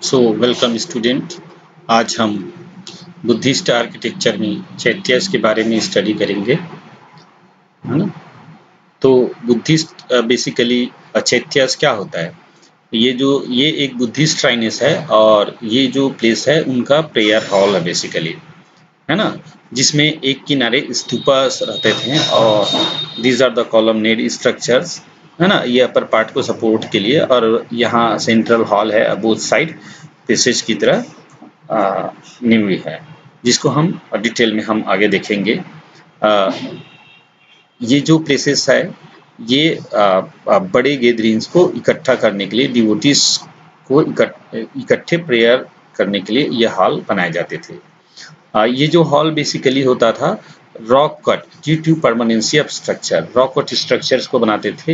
So welcome student. आज हम Buddhist architecture में चैत्यास के बारे में स्टडी करेंगे, है ना। तो बुद्धिस्ट बेसिकली चैत्यास क्या होता है। ये एक बुद्धिस्ट श्राइनेस है और ये जो प्लेस है उनका प्रेयर हॉल है बेसिकली, है ना। जिसमें एक किनारे स्तूपास रहते थे और दीज आर द कॉलमनेड स्ट्रक्चर्स, है ना। ये अपर पार्ट को सपोर्ट के लिए, और यहाँ सेंट्रल हॉल है बोथ साइड पैसेज की तरह निम्न है, जिसको हम डिटेल में हम आगे देखेंगे। ये जो प्लेसेस है ये बड़े गैदरिंग्स को इकट्ठा करने के लिए, डिवोटीज को इकट्ठे प्रेयर करने के लिए ये हॉल बनाए जाते थे। ये जो हॉल बेसिकली होता था rock cut due to permanency of structure, rock cut structures को बनाते थे,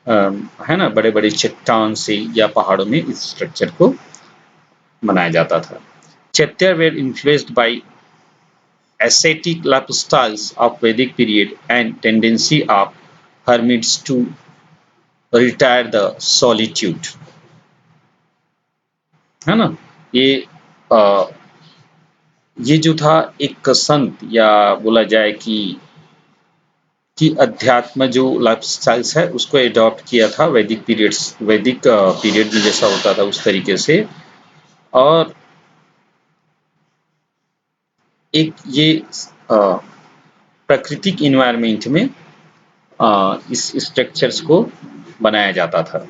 है ना। बड़े बड़े चट्टान से या पहाड़ों में इस स्ट्रक्चर को बनाया जाता था। Chaitya were influenced by ascetic lifestyles of Vedic period and tendency of hermits to retire the solitude, है ना। आ, ये जो था एक संत, या बोला जाए कि अध्यात्म जो लाइफस्टाइल्स है उसको एडॉप्ट किया था वैदिक पीरियड में जैसा होता था उस तरीके से। और एक ये प्राकृतिक इन्वायरमेंट में इस स्ट्रक्चर्स को बनाया जाता था,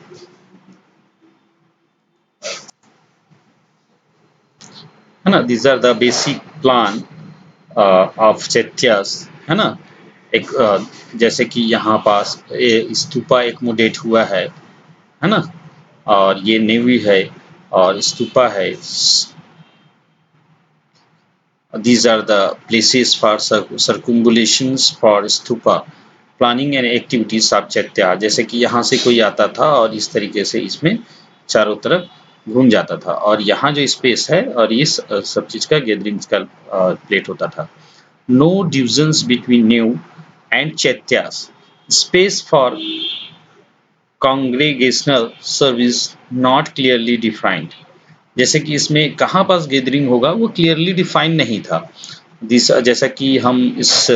है ना। These are the basic plan of chaityas, है ना। एक जैसे कि यहाँ पास स्तूपा एकमोडेट हुआ है ना। और ये नेवी है और स्तूपा है। These are the places for circumambulations for stupa, planning and activities of chaitya. जैसे कि यहाँ से कोई आता था और इस तरीके से इसमें चारों तरफ घूम जाता था, और यहाँ जो स्पेस है और इस सब चीज का गैदरिंग्स का प्लेट होता था। No divisions between new and chaityas, space for congregational service not clearly defined. जैसे कि इसमें कहाँ पास गैदरिंग होगा वो क्लियरली डिफाइन नहीं था। जैसा कि हम इस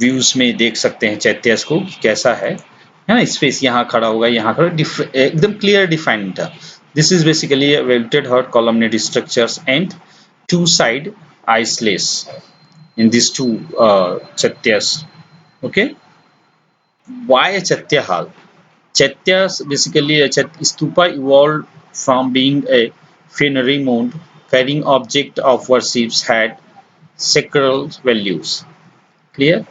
व्यूज में देख सकते हैं चैत्यास को कैसा है ना। स्पेस यहाँ खड़ा होगा, यहाँ खड़ा, एकदम क्लियर डिफाइंड था। This is basically vaulted hut colonnaded structures and two side aisles in this two chaityas. Okay, why chaitya hall? Chaityas basically a stupa evolved from being a funerary mound carrying object of worships had sacral values. Clear?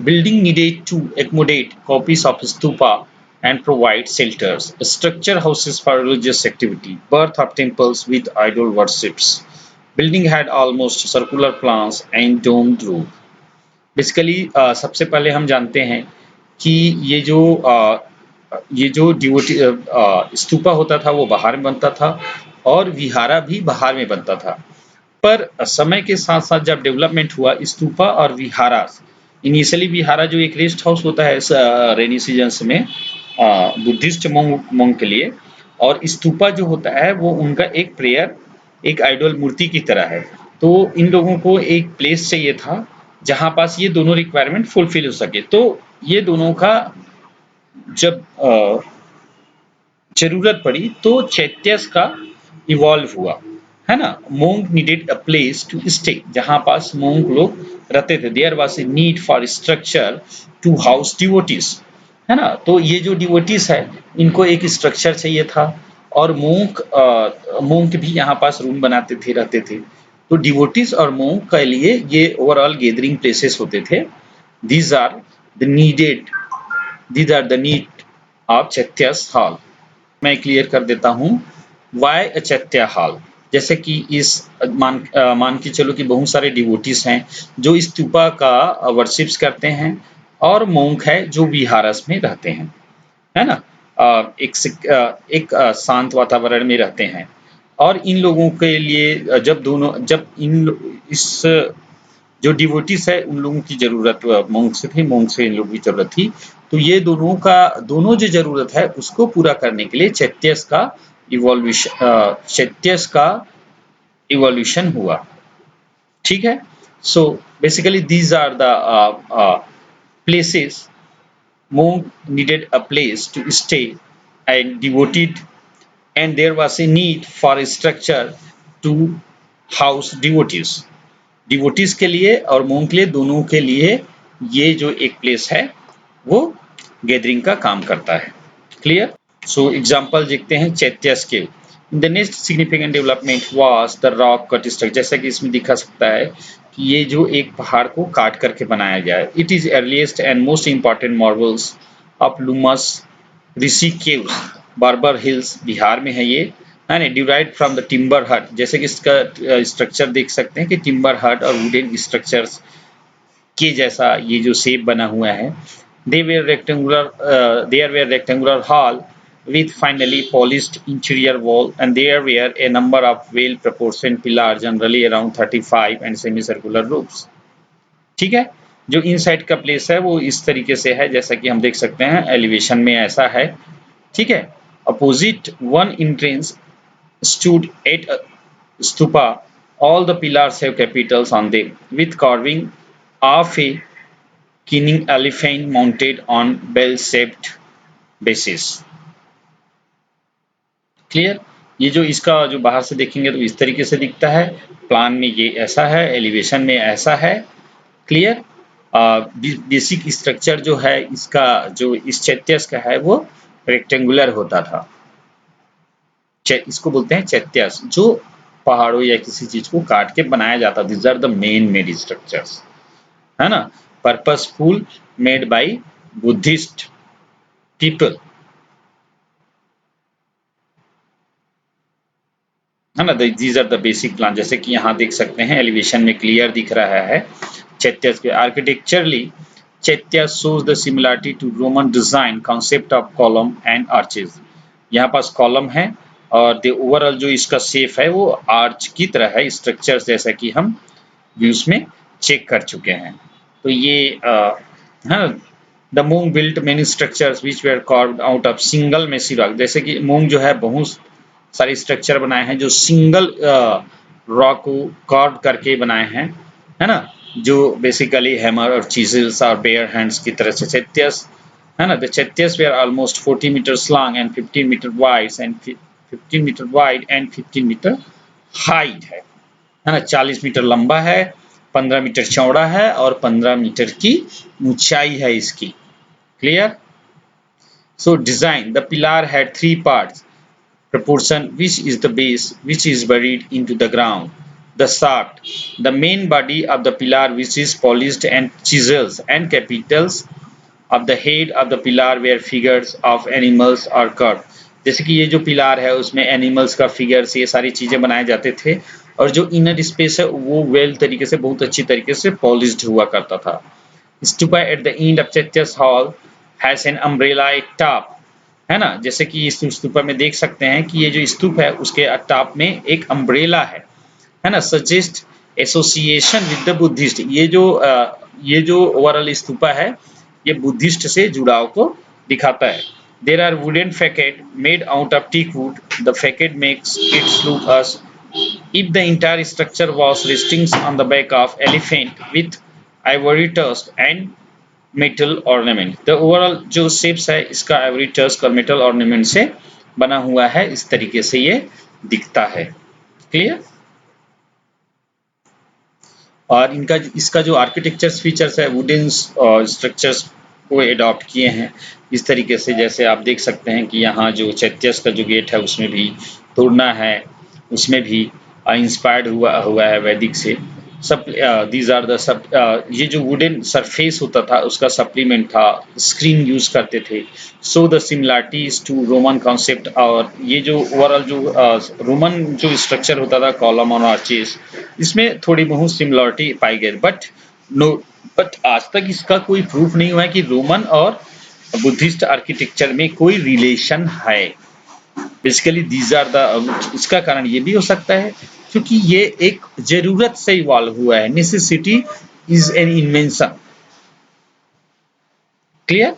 Building needed to accommodate copies of stupa and provide shelters. A structure houses for religious activity, birth of temples with idol worships. Building had almost circular plans and domed roof. Basically सबसे पहले हम जानते हैं कि ये जो devotee stupa होता था वो बाहर में बनता था और विहारा भी बाहर में बनता था। पर समय के साथ साथ जब डेवलपमेंट हुआ स्तूपा और विहारा, इनिशियली विहारा जो एक रेस्ट हाउस होता है रेनी सीजन्स में बुद्धिस्ट मोंग के लिए, और स्तूपा जो होता है वो उनका एक प्रेयर, एक आइडल मूर्ति की तरह है। तो इन लोगों को एक प्लेस चाहिए था जहां पास ये दोनों रिक्वायरमेंट फुलफिल हो सके। तो ये दोनों का जब जरूरत पड़ी तो चैत्यास का इवॉल्व हुआ, है ना। Monk needed a place to stay, जहां पास मोंग लोग रहते थे। There was a need for structure to house devotees, है ना। तो ये जो डिवोटीज है इनको एक स्ट्रक्चर चाहिए था, और मोंक भी यहाँ पास रूम बनाते थे, रहते थे। तो डिवोटीज और मोंक के लिए ये ओवरऑल गैदरिंग प्लेसेस होते थे। These are the need of chaityas hall. मैं क्लियर कर देता हूँ वाई अ चैत्या हॉल। जैसे कि इस मान के चलो कि बहुत सारे डिवोटीज हैं जो इस स्तूपा का वर्शिप्स करते हैं, और मोंक है जो विहारस में रहते हैं, है ना। एक शांत वातावरण में रहते हैं। और इन लोगों के लिए जब इस जो डिवोटीज है उन लोगों की जरूरत मोंक से थी, मोंक से इन लोगों की जरूरत थी। तो ये दोनों जो जरूरत है उसको पूरा करने के लिए चैत्यास का चैत्यस का इवोल्यूशन हुआ। ठीक है। So basically these are the places. Monk needed a place to stay and devoted, and there was a need for a structure to house devotees. Devotees के लिए और मोंग के लिए, दोनों के लिए ये जो एक प्लेस है वो गैदरिंग का काम करता है। क्लियर। सो एग्जांपल देखते हैं चैत्यस के। The next significant development was the rock cut structure. जैसा कि इसमें दिखा सकता है कि ये जो एक पहाड़ को काट करके बनाया गया है। It is earliest and most important marbles of Lomas Rishi caves, Barabar hills, Bihar में है ये, and derived from the timber hut. जैसे कि इसका स्ट्रक्चर देख सकते हैं कि टिम्बर हट और वुडन स्ट्रक्चर्स के जैसा ये जो शेप बना हुआ है। There were rectangular hall with finely polished interior wall, and there were a number of well-proportioned pillars, generally around 35, and semicircular roofs. ठीक है। जो इनसाइड का प्लेस है वो इस तरीके से है, जैसा कि हम देख सकते हैं एलिवेशन में ऐसा है। ठीक है। Opposite one entrance stood 8 stupa. All the pillars have capitals on them, with carving of a king elephant mounted on bell-shaped basis. Clear. ये जो इसका जो बाहर से देखेंगे तो इस तरीके से दिखता है, प्लान में ये ऐसा है, एलिवेशन में ऐसा है। क्लियर। बेसिक स्ट्रक्चर जो है इसका, जो इस चैत्यस का है वो रेक्टेंगुलर होता था। इसको बोलते हैं चैत्यस, जो पहाड़ों या किसी चीज को काट के बनाया जाता। This are the man made structures, है ना, purposeful made by Buddhist people, है ना। These are the basic plan. जैसे कि यहाँ देख सकते हैं एलिवेशन में क्लियर दिख रहा है चैत्यस के। Architecturally chaityas shows the similarity to Roman design concept of column and arches. यहाँ पास कॉलम है और द ओवरऑल जो इसका शेप है वो आर्च की तरह है, स्ट्रक्चर्स जैसा कि हम व्यूज में चेक कर चुके हैं। तो ये the monk built many structures which were carved out of single massy rock. जैसे कि मोंग जो है बहुत सारे स्ट्रक्चर बनाए हैं जो सिंगल रॉक को कार्व करके बनाए हैं, है ना, जो बेसिकली हैमर और चीजल्स और बेयर हैंड्स की तरह से। चैत्यस, है ना, the chaityas were almost 40 metres long and 15 metre wide and 15 metre wide and 15 metre height है ना। 40 मीटर लंबा है, 15 मीटर चौड़ा है और 15 मीटर की ऊंचाई है इसकी। Clear. So design, the pillar had 3 parts proportion, which is the base which is buried into the ground, the shaft, the main body of the pillar which is polished, and chisels and capitals of the head of the pillar where figures of animals are carved. जैसे कि ये जो पिलार है उसमें animals का figures ये सारी चीजें बनाए जाते थे, और जो इनर स्पेस है वो वेल तरीके से, बहुत अच्छी तरीके से पॉलिश्ड हुआ करता था। Stupa at the end of Chaityas hall has an umbrella at top, है ना। जैसे कि इस स्तूप में देख सकते हैं कि ये जो स्तूप है उसके टॉप में एक अम्ब्रेला है ना। Suggest association with the Buddhist. ये जो ओवरऑल स्तूपा है ये बुद्धिस्ट से जुड़ाव को दिखाता है। There are wooden facade made out of teak wood. The facade makes its look as if the entire structure was resting on the back of elephant with ivory tusk and metal ornament. The overall जो shapes है इसका every tusk और metal ornament से बना हुआ है, इस तरीके से ये दिखता है। क्लियर। और इसका जो आर्किटेक्चर फीचर्स है वुडन स्ट्रक्चर्स को एडॉप्ट किए हैं इस तरीके से। जैसे आप देख सकते हैं कि यहाँ जो चैत्यस का जो गेट है उसमें भी तोड़ना है, उसमें भी इंस्पायर्ड हुआ है वैदिक से। सब दीज आर द सब, ये जो वुडन सरफेस होता था उसका सप्लीमेंट था, स्क्रीन यूज करते थे। So the similarities to Roman concept. और ये जो ओवरऑल जो रोमन जो स्ट्रक्चर होता था कॉलम और आर्चेस, इसमें थोड़ी बहुत सिमिलरिटी पाई गई, बट आज तक इसका कोई प्रूफ नहीं हुआ है कि रोमन और बुद्धिस्ट आर्किटेक्चर में कोई रिलेशन है। बेसिकली दीज आर द, इसका कारण ये भी हो सकता है क्योंकि ये एक जरूरत से इवॉल्व हुआ है। Necessity is an invention. Clear.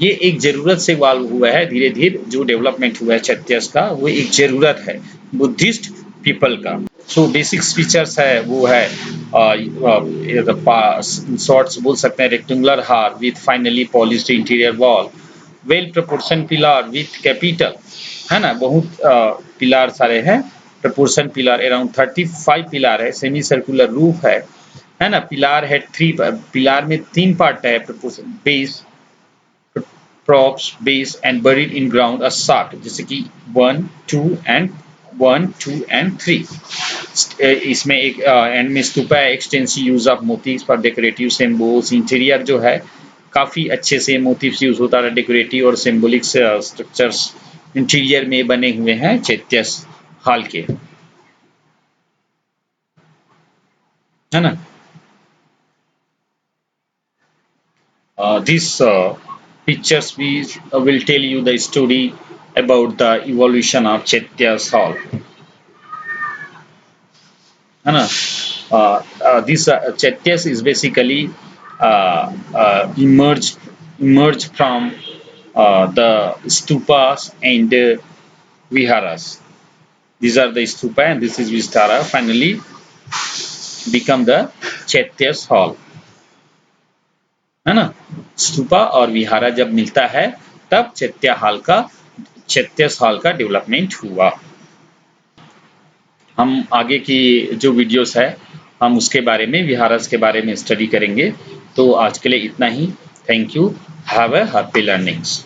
ये एक ज़रूरत से इवॉल्व हुआ है, धीरे-धीरे जो डेवलपमेंट हुआ है चैत्यस का, वो एक ज़रूरत है बुद्धिस्ट पीपल का। सो बेसिक फीचर्स है वो है शॉर्ट्स बोल सकते हैं, रेक्टेंगुलर हार with finally polished interior wall, well proportion pillar with capital, है ना, बहुत पिलर सारे हैं, प्रपोर्शन पिलर अराउंड 35 पिलर है, सेमी सर्कुलर रूफ है ना, पिलर है थ्री, पिलर में 3 पार्ट है, proportion base, props, base and buried in ground a shaft, जैसे कि 1, 2 and 1, 2 and 3। इसमें एक एंड में स्तूपा है, extensive use of motifs for decorative symbols, interior जो है काफ़ी अच्छे से मोटिव्स यूज होता है, डेकोरेटिव और सिंबॉलिक स्ट्रक्चर्स इंटीरियर में बने हुए हैं चैत्यस हॉल के, है ना। These pictures will tell you the story about the evolution of Chaitya's hall, है ना। This Chaityas is basically emerged from the stupas and viharas. These are the stupa and this is Vistara. Finally, become the Chaitya's hall, है ना। स्तूपा और विहारा जब मिलता है तब चैत्यस hall का डेवलपमेंट हुआ। हम आगे की जो वीडियोस है हम उसके बारे में, विहारस के बारे में स्टडी करेंगे। तो आज के लिए इतना ही। Thank you. Have a happy learnings.